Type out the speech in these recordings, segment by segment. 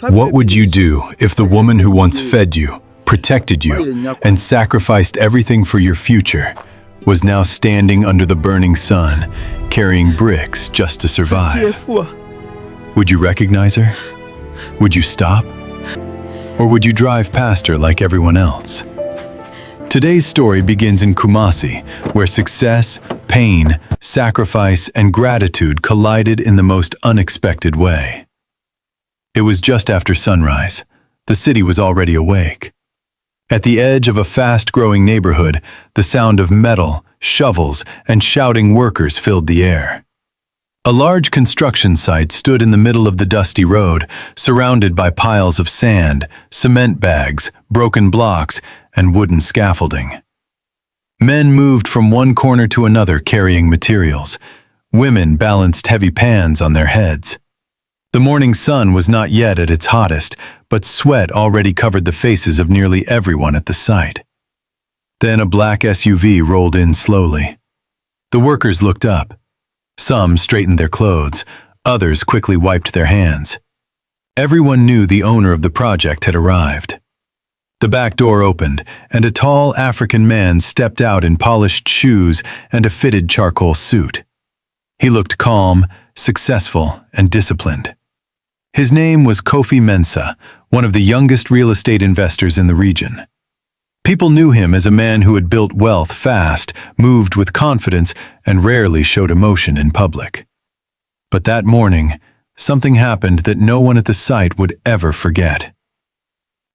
What would you do if the woman who once fed you, protected you, and sacrificed everything for your future was now standing under the burning sun, carrying bricks just to survive? Would you recognize her? Would you stop? Or would you drive past her like everyone else? Today's story begins in Kumasi, where success, pain, sacrifice, and gratitude collided in the most unexpected way. It was just after sunrise. The city was already awake. At the edge of a fast-growing neighborhood, the sound of metal, shovels, and shouting workers filled the air. A large construction site stood in the middle of the dusty road, surrounded by piles of sand, cement bags, broken blocks, and wooden scaffolding. Men moved from one corner to another carrying materials. Women balanced heavy pans on their heads. The morning sun was not yet at its hottest, but sweat already covered the faces of nearly everyone at the site. Then a black SUV rolled in slowly. The workers looked up. Some straightened their clothes, others quickly wiped their hands. Everyone knew the owner of the project had arrived. The back door opened, and a tall African man stepped out in polished shoes and a fitted charcoal suit. He looked calm, successful, and disciplined. His name was Kofi Mensah, one of the youngest real estate investors in the region. People knew him as a man who had built wealth fast, moved with confidence, and rarely showed emotion in public. But that morning, something happened that no one at the site would ever forget.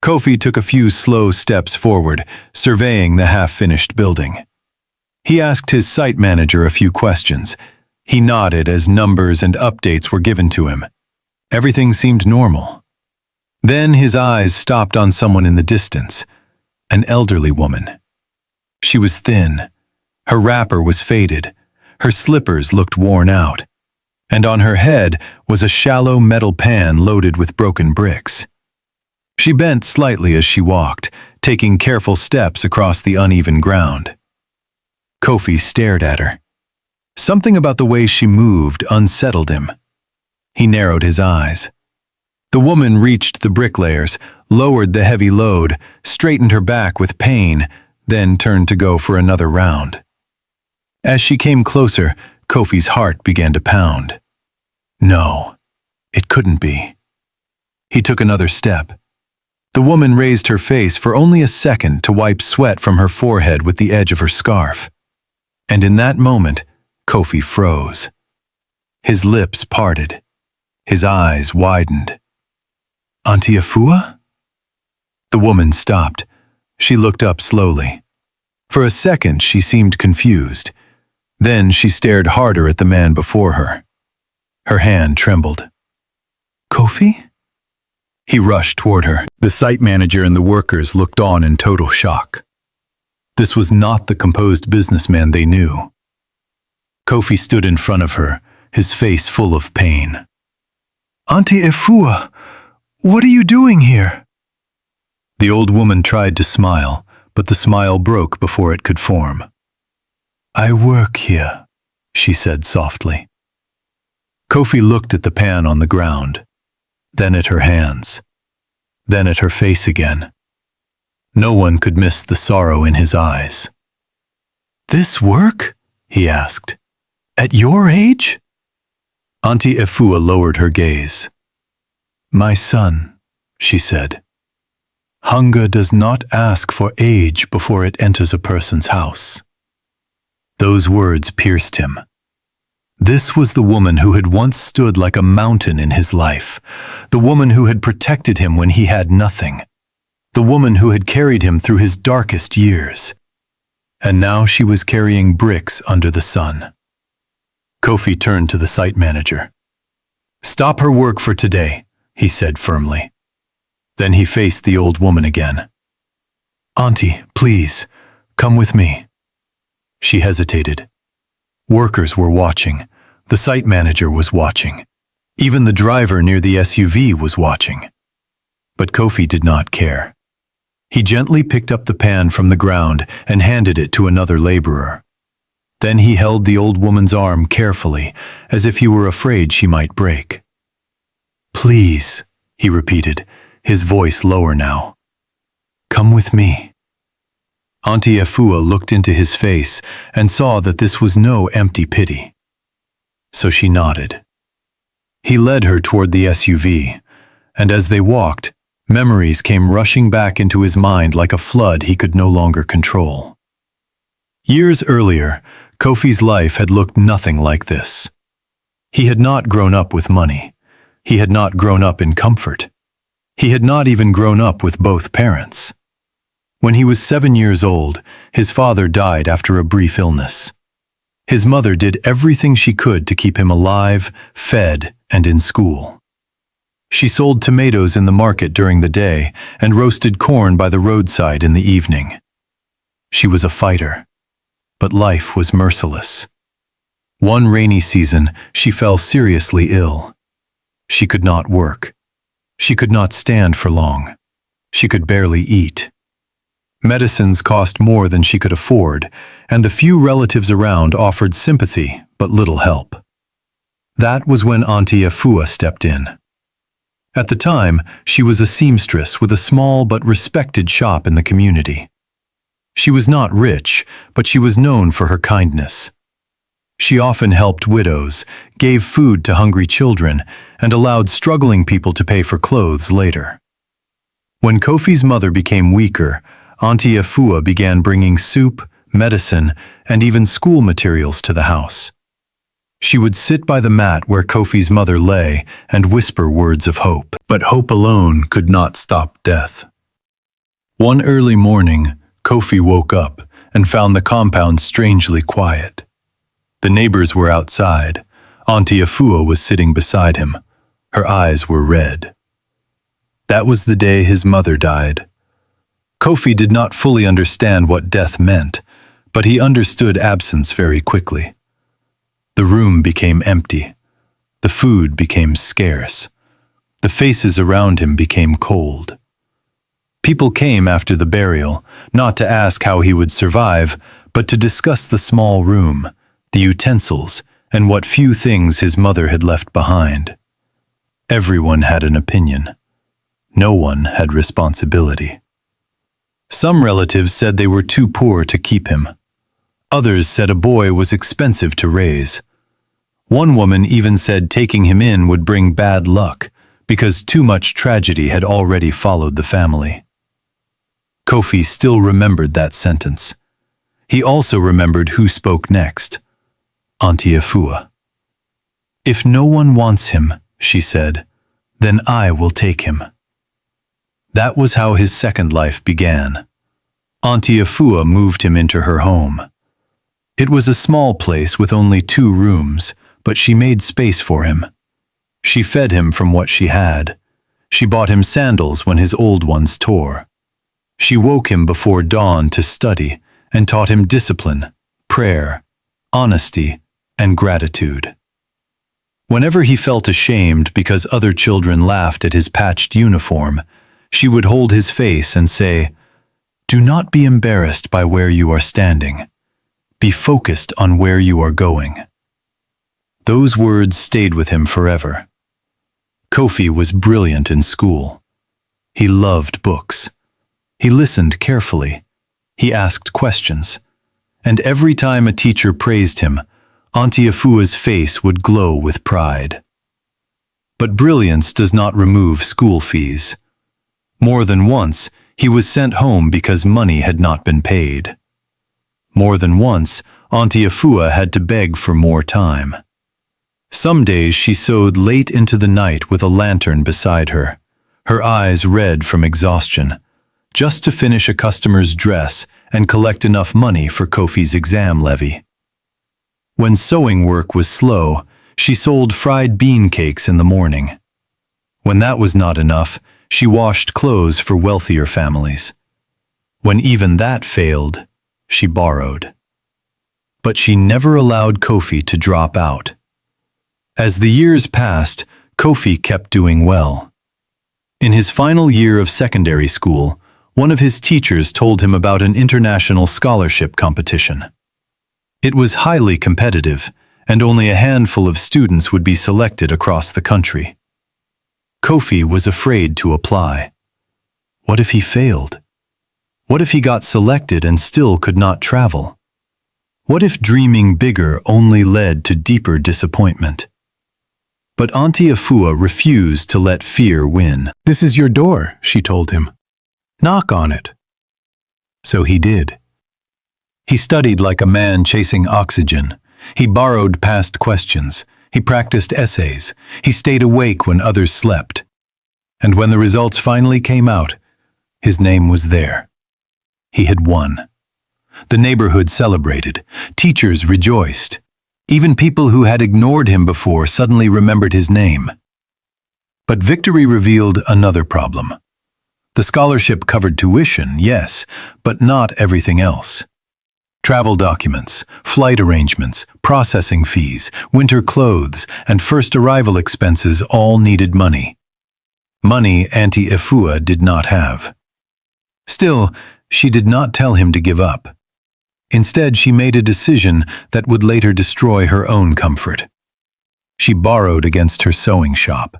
Kofi took a few slow steps forward, surveying the half-finished building. He asked his site manager a few questions. He nodded as numbers and updates were given to him. Everything seemed normal. Then his eyes stopped on someone in the distance, an elderly woman. She was thin. Her wrapper was faded. Her slippers looked worn out. And on her head was a shallow metal pan loaded with broken bricks. She bent slightly as she walked, taking careful steps across the uneven ground. Kofi stared at her. Something about the way she moved unsettled him. He narrowed his eyes. The woman reached the bricklayers, lowered the heavy load, straightened her back with pain, then turned to go for another round. As she came closer, Kofi's heart began to pound. No, it couldn't be. He took another step. The woman raised her face for only a second to wipe sweat from her forehead with the edge of her scarf. And in that moment, Kofi froze. His lips parted. His eyes widened. Auntie Efua? The woman stopped. She looked up slowly. For a second, she seemed confused. Then she stared harder at the man before her. Her hand trembled. Kofi? He rushed toward her. The site manager and the workers looked on in total shock. This was not the composed businessman they knew. Kofi stood in front of her, his face full of pain. Auntie Efua, what are you doing here? The old woman tried to smile, but the smile broke before it could form. I work here, she said softly. Kofi looked at the pan on the ground, then at her hands, then at her face again. No one could miss the sorrow in his eyes. This work? He asked. At your age? Auntie Efua lowered her gaze. My son, she said, hunger does not ask for age before it enters a person's house. Those words pierced him. This was the woman who had once stood like a mountain in his life, the woman who had protected him when he had nothing, the woman who had carried him through his darkest years. And now she was carrying bricks under the sun. Kofi turned to the site manager. Stop her work for today, he said firmly. Then he faced the old woman again. Auntie, please, come with me. She hesitated. Workers were watching. The site manager was watching. Even the driver near the SUV was watching. But Kofi did not care. He gently picked up the pan from the ground and handed it to another laborer. Then he held the old woman's arm carefully, as if he were afraid she might break. Please, he repeated, his voice lower now. "Come with me." Auntie Efua looked into his face and saw that this was no empty pity. So she nodded. He led her toward the SUV, and as they walked, memories came rushing back into his mind like a flood he could no longer control. Years earlier, Kofi's life had looked nothing like this. He had not grown up with money. He had not grown up in comfort. He had not even grown up with both parents. When he was 7 years old, his father died after a brief illness. His mother did everything she could to keep him alive, fed, and in school. She sold tomatoes in the market during the day and roasted corn by the roadside in the evening. She was a fighter, but life was merciless. One rainy season, she fell seriously ill. She could not work. She could not stand for long. She could barely eat. Medicines cost more than she could afford, and the few relatives around offered sympathy but little help. That was when Auntie Efua stepped in. At the time, she was a seamstress with a small but respected shop in the community. She was not rich, but she was known for her kindness. She often helped widows, gave food to hungry children, and allowed struggling people to pay for clothes later. When Kofi's mother became weaker, Auntie Efua began bringing soup, medicine, and even school materials to the house. She would sit by the mat where Kofi's mother lay and whisper words of hope. But hope alone could not stop death. One early morning, Kofi woke up and found the compound strangely quiet. The neighbors were outside. Auntie Efua was sitting beside him. Her eyes were red. That was the day his mother died. Kofi did not fully understand what death meant, but he understood absence very quickly. The room became empty. The food became scarce. The faces around him became cold. People came after the burial, not to ask how he would survive, but to discuss the small room, the utensils, and what few things his mother had left behind. Everyone had an opinion. No one had responsibility. Some relatives said they were too poor to keep him. Others said a boy was expensive to raise. One woman even said taking him in would bring bad luck, because too much tragedy had already followed the family. Kofi still remembered that sentence. He also remembered who spoke next. Auntie Efua. "If no one wants him," she said, "then I will take him." That was how his second life began. Auntie Efua moved him into her home. It was a small place with only 2 rooms, but she made space for him. She fed him from what she had. She bought him sandals when his old ones tore. She woke him before dawn to study and taught him discipline, prayer, honesty, and gratitude. Whenever he felt ashamed because other children laughed at his patched uniform, she would hold his face and say, "Do not be embarrassed by where you are standing. Be focused on where you are going." Those words stayed with him forever. Kofi was brilliant in school. He loved books. He listened carefully. He asked questions. And every time a teacher praised him, Auntie Efua's face would glow with pride. But brilliance does not remove school fees. More than once, he was sent home because money had not been paid. More than once, Auntie Efua had to beg for more time. Some days she sewed late into the night with a lantern beside her, her eyes red from exhaustion, just to finish a customer's dress and collect enough money for Kofi's exam levy. When sewing work was slow, she sold fried bean cakes in the morning. When that was not enough, she washed clothes for wealthier families. When even that failed, she borrowed. But she never allowed Kofi to drop out. As the years passed, Kofi kept doing well. In his final year of secondary school, one of his teachers told him about an international scholarship competition. It was highly competitive, and only a handful of students would be selected across the country. Kofi was afraid to apply. What if he failed? What if he got selected and still could not travel? What if dreaming bigger only led to deeper disappointment? But Auntie Efua refused to let fear win. "This is your door," she told him. "Knock on it." So he did. He studied like a man chasing oxygen. He borrowed past questions. He practiced essays. He stayed awake when others slept. And when the results finally came out, his name was there. He had won. The neighborhood celebrated. Teachers rejoiced. Even people who had ignored him before suddenly remembered his name. But victory revealed another problem. The scholarship covered tuition, yes, but not everything else. Travel documents, flight arrangements, processing fees, winter clothes, and first arrival expenses all needed money. Money Auntie Efua did not have. Still, she did not tell him to give up. Instead, she made a decision that would later destroy her own comfort. She borrowed against her sewing shop.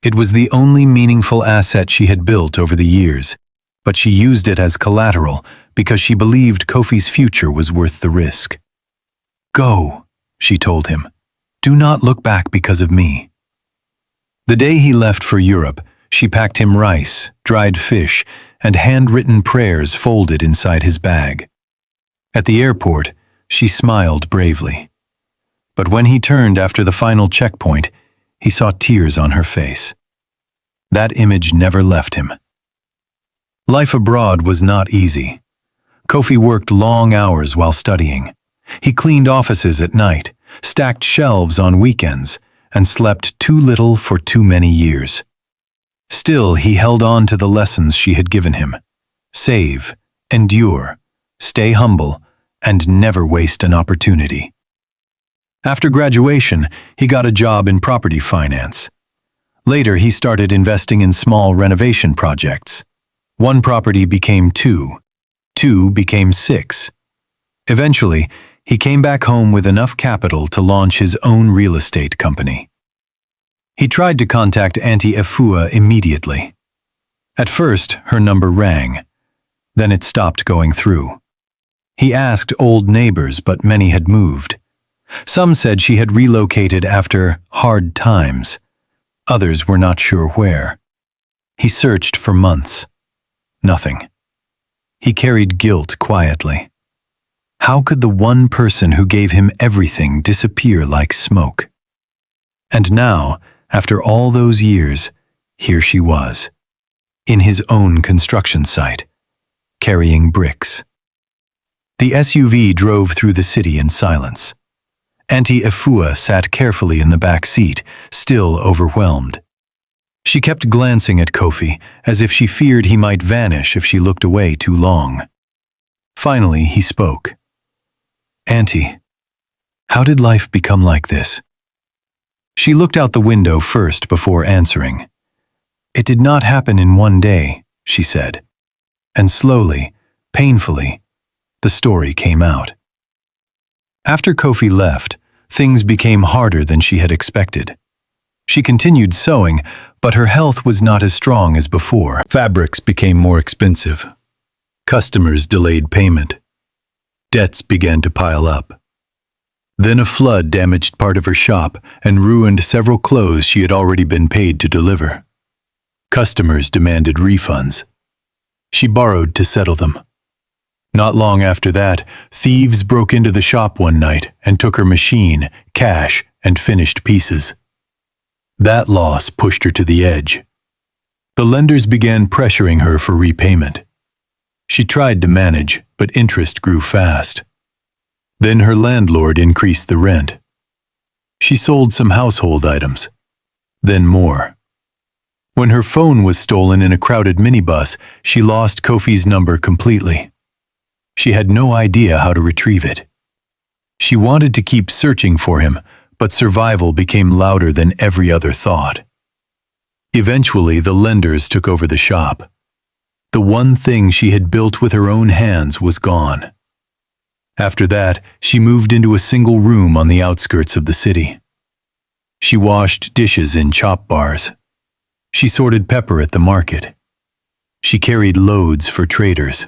It was the only meaningful asset she had built over the years, but she used it as collateral because she believed Kofi's future was worth the risk. "Go," she told him. "Do not look back because of me." The day he left for Europe, she packed him rice, dried fish, and handwritten prayers folded inside his bag. At the airport, she smiled bravely. But when he turned after the final checkpoint, he saw tears on her face. That image never left him. Life abroad was not easy. Kofi worked long hours while studying. He cleaned offices at night, stacked shelves on weekends, and slept too little for too many years. Still, he held on to the lessons she had given him. Save, endure, stay humble, and never waste an opportunity. After graduation, he got a job in property finance. Later, he started investing in small renovation projects. One property became two. Two became six. Eventually, he came back home with enough capital to launch his own real estate company. He tried to contact Auntie Efua immediately. At first, her number rang. Then it stopped going through. He asked old neighbors, but many had moved. Some said she had relocated after hard times. Others were not sure where. He searched for months. Nothing. He carried guilt quietly. How could the one person who gave him everything disappear like smoke? And now, after all those years, here she was, in his own construction site, carrying bricks. The SUV drove through the city in silence. Auntie Efua sat carefully in the back seat, still overwhelmed. She kept glancing at Kofi, as if she feared he might vanish if she looked away too long. Finally, he spoke. "Auntie, how did life become like this?" She looked out the window first before answering. "It did not happen in one day," she said. And slowly, painfully, the story came out. After Kofi left, things became harder than she had expected. She continued sewing, but her health was not as strong as before. Fabrics became more expensive. Customers delayed payment. Debts began to pile up. Then a flood damaged part of her shop and ruined several clothes she had already been paid to deliver. Customers demanded refunds. She borrowed to settle them. Not long after that, thieves broke into the shop one night and took her machine, cash, and finished pieces. That loss pushed her to the edge. The lenders began pressuring her for repayment. She tried to manage, but interest grew fast. Then her landlord increased the rent. She sold some household items, then more. When her phone was stolen in a crowded minibus, she lost Kofi's number completely. She had no idea how to retrieve it. She wanted to keep searching for him, but survival became louder than every other thought. Eventually, the lenders took over the shop. The one thing she had built with her own hands was gone. After that, she moved into a single room on the outskirts of the city. She washed dishes in chop bars. She sorted pepper at the market. She carried loads for traders.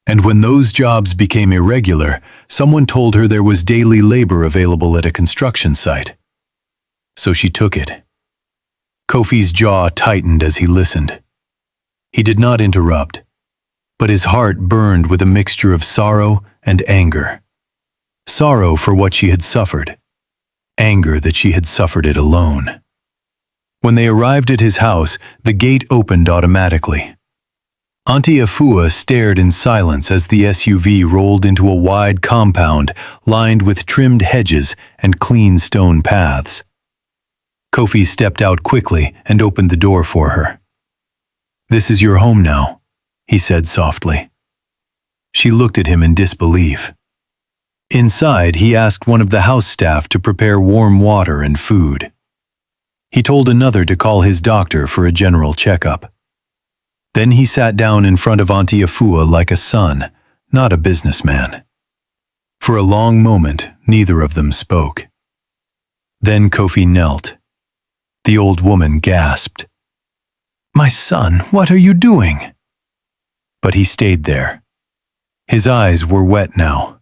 And when those jobs became irregular, someone told her there was daily labor available at a construction site. So she took it. Kofi's jaw tightened as he listened. He did not interrupt, but his heart burned with a mixture of sorrow and anger. Sorrow for what she had suffered, anger that she had suffered it alone. When they arrived at his house, the gate opened automatically. Auntie Efua stared in silence as the SUV rolled into a wide compound lined with trimmed hedges and clean stone paths. Kofi stepped out quickly and opened the door for her. "This is your home now," he said softly. She looked at him in disbelief. Inside, he asked one of the house staff to prepare warm water and food. He told another to call his doctor for a general checkup. Then he sat down in front of Auntie Efua like a son, not a businessman. For a long moment, neither of them spoke. Then Kofi knelt. The old woman gasped. "My son, what are you doing?" But he stayed there. His eyes were wet now.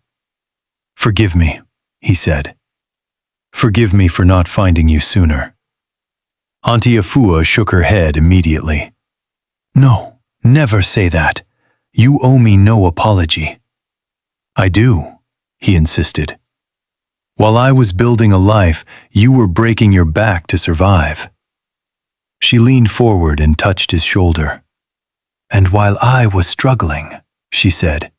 "Forgive me," he said. "Forgive me for not finding you sooner." Auntie Efua shook her head immediately. "No, never say that. You owe me no apology." "I do," he insisted. "While I was building a life, you were breaking your back to survive." She leaned forward and touched his shoulder. "And while I was struggling," she said,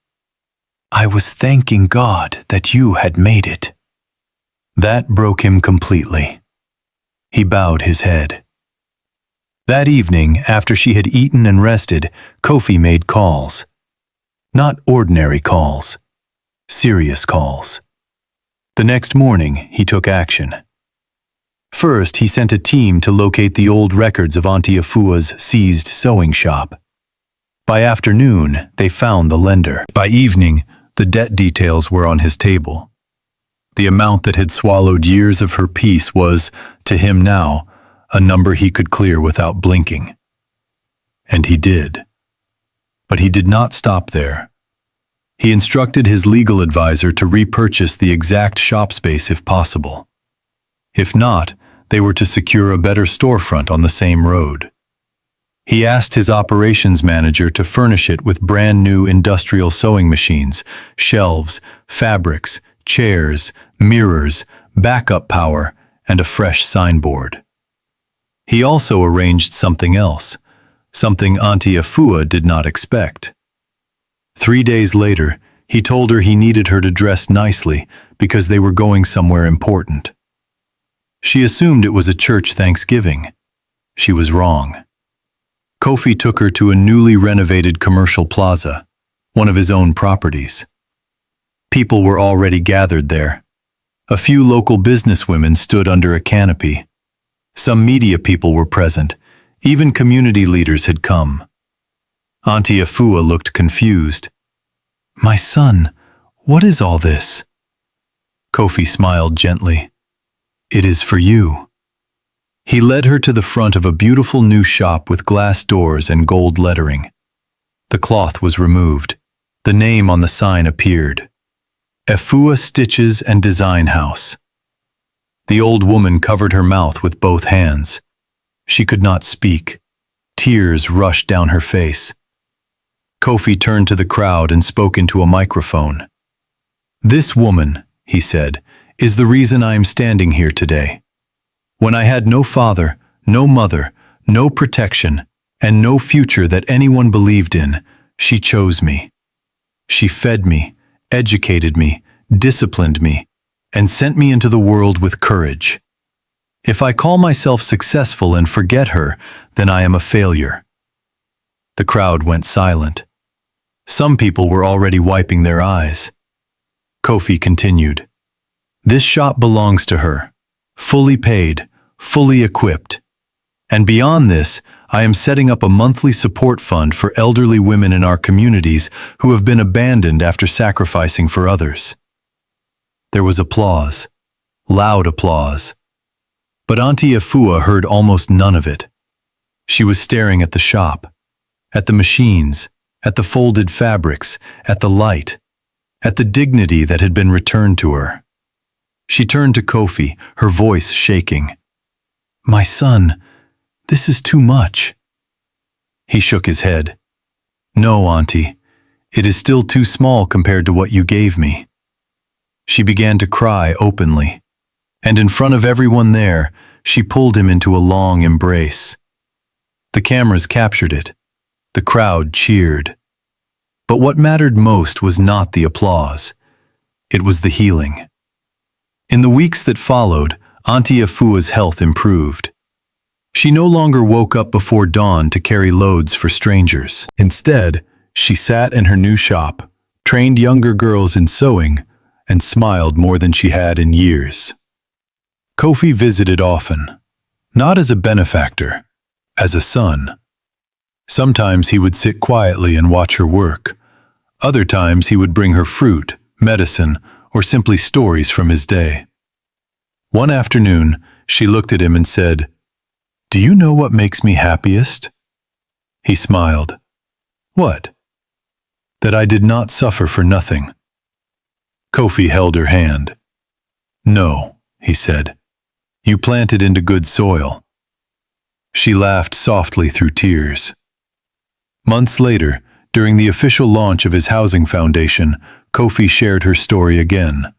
"I was thanking God that you had made it." That broke him completely. He bowed his head. That evening, after she had eaten and rested, Kofi made calls. Not ordinary calls, serious calls. The next morning, he took action. First, he sent a team to locate the old records of Auntie Efua's seized sewing shop. By afternoon, they found the lender. By evening, the debt details were on his table. The amount that had swallowed years of her peace was, to him now, a number he could clear without blinking. And he did. But he did not stop there. He instructed his legal advisor to repurchase the exact shop space if possible. If not, they were to secure a better storefront on the same road. He asked his operations manager to furnish it with brand new industrial sewing machines, shelves, fabrics, chairs, mirrors, backup power, and a fresh signboard. He also arranged something else, something Auntie Efua did not expect. 3 days later, he told her he needed her to dress nicely because they were going somewhere important. She assumed it was a church Thanksgiving. She was wrong. Kofi took her to a newly renovated commercial plaza, one of his own properties. People were already gathered there. A few local businesswomen stood under a canopy. Some media people were present. Even community leaders had come. Auntie Efua looked confused. "My son, what is all this?" Kofi smiled gently. "It is for you." He led her to the front of a beautiful new shop with glass doors and gold lettering. The cloth was removed. The name on the sign appeared. Efua Stitches and Design House. The old woman covered her mouth with both hands. She could not speak. Tears rushed down her face. Kofi turned to the crowd and spoke into a microphone. "This woman," he said, "is the reason I am standing here today. When I had no father, no mother, no protection, and no future that anyone believed in, she chose me. She fed me, educated me, disciplined me, and sent me into the world with courage. If I call myself successful and forget her, then I am a failure." The crowd went silent. Some people were already wiping their eyes. Kofi continued, "This shop belongs to her, fully paid, fully equipped. And beyond this, I am setting up a monthly support fund for elderly women in our communities who have been abandoned after sacrificing for others." There was applause, loud applause. But Auntie Efua heard almost none of it. She was staring at the shop, at the machines, at the folded fabrics, at the light, at the dignity that had been returned to her. She turned to Kofi, her voice shaking. "My son, this is too much." He shook his head. "No, Auntie, it is still too small compared to what you gave me." She began to cry openly, and in front of everyone there, she pulled him into a long embrace. The cameras captured it. The crowd cheered. But what mattered most was not the applause. It was the healing. In the weeks that followed, Auntie Efua's health improved. She no longer woke up before dawn to carry loads for strangers. Instead, she sat in her new shop, trained younger girls in sewing, and smiled more than she had in years. Kofi visited often, not as a benefactor, as a son. Sometimes he would sit quietly and watch her work. Other times he would bring her fruit, medicine, or simply stories from his day. One afternoon, she looked at him and said, "Do you know what makes me happiest?" He smiled. "What?" "That I did not suffer for nothing." Kofi held her hand. "No," he said. "You planted into good soil." She laughed softly through tears. Months later, during the official launch of his housing foundation, Kofi shared her story again.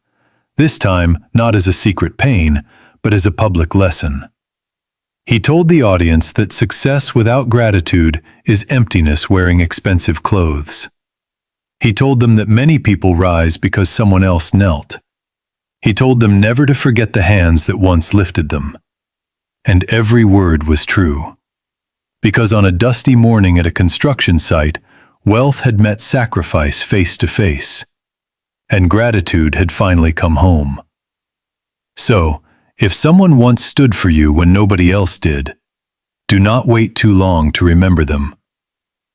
This time, not as a secret pain, but as a public lesson. He told the audience that success without gratitude is emptiness wearing expensive clothes. He told them that many people rise because someone else knelt. He told them never to forget the hands that once lifted them. And every word was true. Because on a dusty morning at a construction site, wealth had met sacrifice face to face, and gratitude had finally come home. So, if someone once stood for you when nobody else did, do not wait too long to remember them.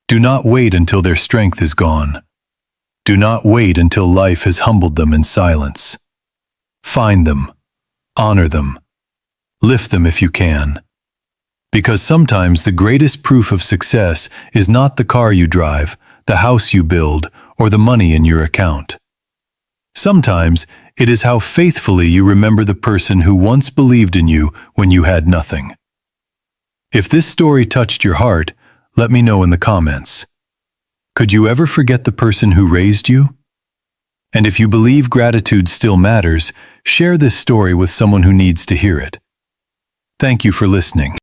Do not wait until their strength is gone. Do not wait until life has humbled them in silence. Find them, honor them, lift them if you can. Because sometimes the greatest proof of success is not the car you drive, the house you build, or the money in your account. Sometimes it is how faithfully you remember the person who once believed in you when you had nothing. If this story touched your heart, let me know in the comments. Could you ever forget the person who raised you? And if you believe gratitude still matters, share this story with someone who needs to hear it. Thank you for listening.